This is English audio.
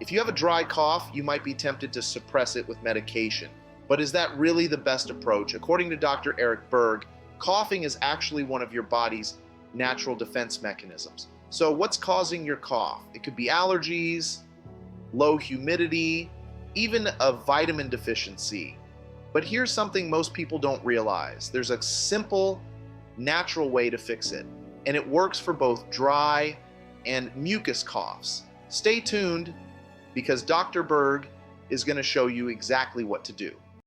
If you have a dry cough, you might be tempted to suppress it with medication. But is that really the best approach? According to Dr. Berg, coughing is actually one of your body's natural defense mechanisms. So what's causing your cough? It could be allergies, low humidity, even a vitamin deficiency. But here's something most people don't realize. There's a simple, natural way to fix it, and it works for both dry and mucous coughs. Stay tuned, because Dr. Berg is going to show you exactly what to do.